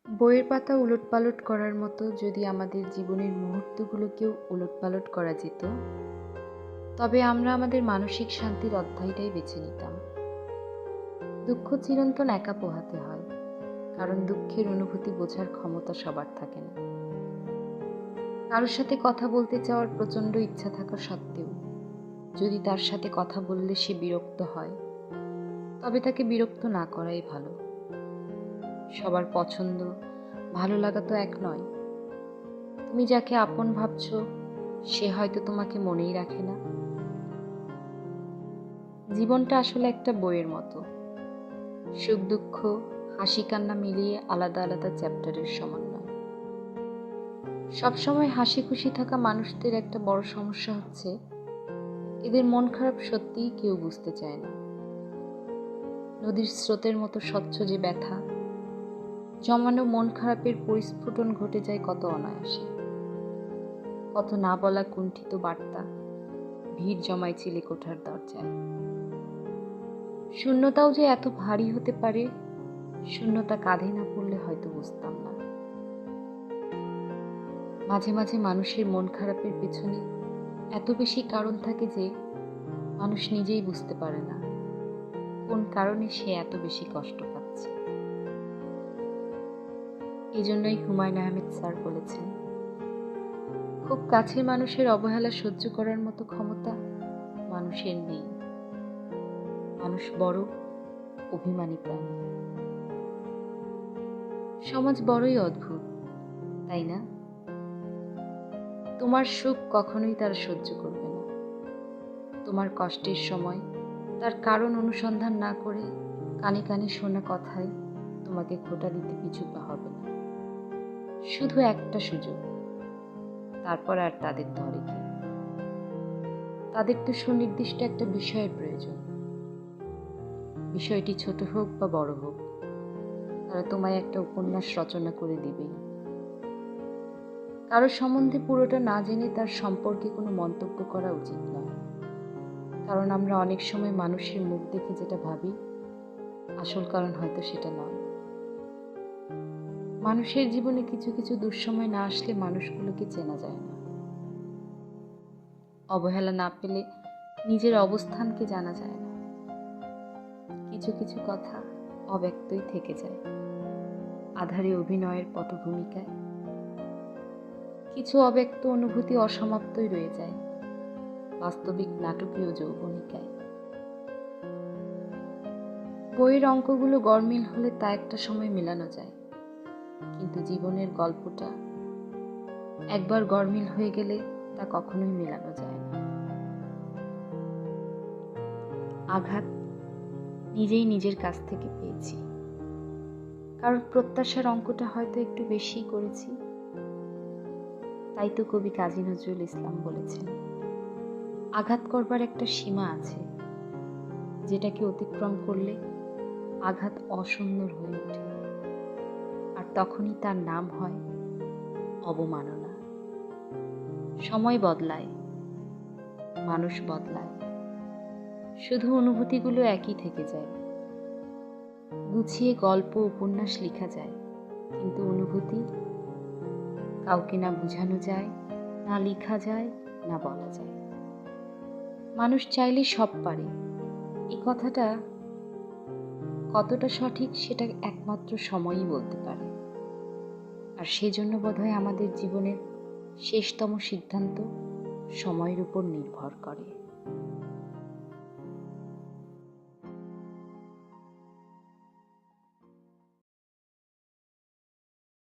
বইয়ের পাতা উলটপালট করার মতো যদি আমাদের জীবনের মুহূর্তগুলোকেও উলটপালট করা যেত, তবে আমরা আমাদের মানসিক শান্তির অধ্যায়টাই বেছে নিতাম। দুঃখ চিরন্তন একা পোহাতে হয়, কারণ দুঃখের অনুভূতি বোঝার ক্ষমতা সবার থাকে না। কারোর সাথে কথা বলতে চাওয়ার প্রচণ্ড ইচ্ছা থাকা সত্ত্বেও যদি তার সাথে কথা বললে সে বিরক্ত হয়, তবে তাকে বিরক্ত না করাই ভালো। সবার পছন্দ ভালো লাগা তো এক নয়। তুমি যাকে আপন ভাবছো সে হয়তো তোমাকে মনেই রাখে না। জীবনটা আসলে একটা বইয়ের মতো, সুখ দুঃখ হাসি কান্না মিলিয়ে আলাদা আলাদা চ্যাপ্টারের সমন্বয়। সবসময় হাসি খুশি থাকা মানুষদের একটা বড় সমস্যা হচ্ছে, এদের মন খারাপ সত্যিই কেউ বুঝতে চায় না। নদীর স্রোতের মতো স্বচ্ছ যে ব্যথা, জমানো মন খারাপের পরিস্ফুটন ঘটে যায় কত অনায়াসে। কত না বলা কুণ্ঠিত বার্তা ভিড় জমায় চিলেকোঠার দরজায়। শূন্যতাও যে এত ভারী হতে পারে, শূন্যতা কাঁধে না পড়লে হয়তো বুঝতাম না। মাঝে মাঝে মানুষের মন খারাপের পেছনে এত বেশি কারণ থাকে যে মানুষ নিজেই বুঝতে পারে না কোন কারণে সে এত বেশি কষ্ট পাচ্ছে। এজন্যই হুমায়ুন আহমেদ স্যার বলেছেন, খুব কাছের মানুষের অবহেলা সহ্য করার মতো ক্ষমতা মানুষের নেই। মানুষ বড় অভিমানী প্রাণী। সমাজ বড়ই অদ্ভুত, তাই না? তোমার সুখ কখনোই তারা সহ্য করবে না। তোমার কষ্টের সময় তার কারণ অনুসন্ধান না করে কানে কানে শোনা কথায় তোমাকে খোঁটা দিতে পিছু পা হবে না। শুধু একটা সুযোগ, তারপর আর তাদের ধরে কি? তাদের তো সুনির্দিষ্ট একটা বিষয়ের প্রয়োজন। বিষয়টি ছোট হোক বা বড় হোক, তারা তোমায় একটা উপন্যাস রচনা করে দিবেই। কারো সম্বন্ধে পুরোটা না জেনে তার সম্পর্কে কোনো মন্তব্য করা উচিত নয়, কারণ আমরা অনেক সময় মানুষের মুখ দেখে যেটা ভাবি, আসল কারণ হয়তো সেটা নয়। মানুষের জীবনে কিছু কিছু দুঃসময় না আসলে মানুষগুলোকে চেনা যায় না। অবহেলা না পেলে নিজের অবস্থানকে জানা যায় না। কিছু কিছু কথা অব্যক্তই থেকে যায়, আধারে অভিনয়ের পটভূমিকায়। কিছু অব্যক্ত অনুভূতি অসমাপ্তই রয়ে যায়, বাস্তবিক নাটকীয় যৌবনিকায়। বইয়ের অঙ্কগুলো গরমিল হলে তা একটা সময় মেলানো যায়, কিন্তু জীবনের গল্পটা একবার গরমিল হয়ে গেলে তা কখনোই মেলানো যায় না। আঘাত নিজেই নিজের কাছ থেকে পেয়েছি, কারণ প্রত্যাশার অঙ্কটা হয়তো একটু বেশি করেছি। তাই তো কবি কাজী নজরুল ইসলাম বলেছেন, আঘাত করবার একটা সীমা আছে, যেটাকে অতিক্রম করলে আঘাত অসুন্দর হয়ে ওঠে, আর তখনই তার নাম হয় অবমাননা। সময় বদলায়, মানুষ বদলায়, শুধু অনুভূতিগুলো একই থেকে যায়। গুছিয়ে গল্প উপন্যাস লেখা যায়, কিন্তু অনুভূতি কাউকে না বোঝানো যায়, না লেখা যায়, না বলা যায়। মানুষ চাইলে সব পারে, এই কথাটা কতটা সঠিক সেটা একমাত্র সময়ই বলতে পারে। আর সেজন্য বোধহয় আমাদের জীবনের শেষতম সিদ্ধান্ত সময়ের উপর নির্ভর করে।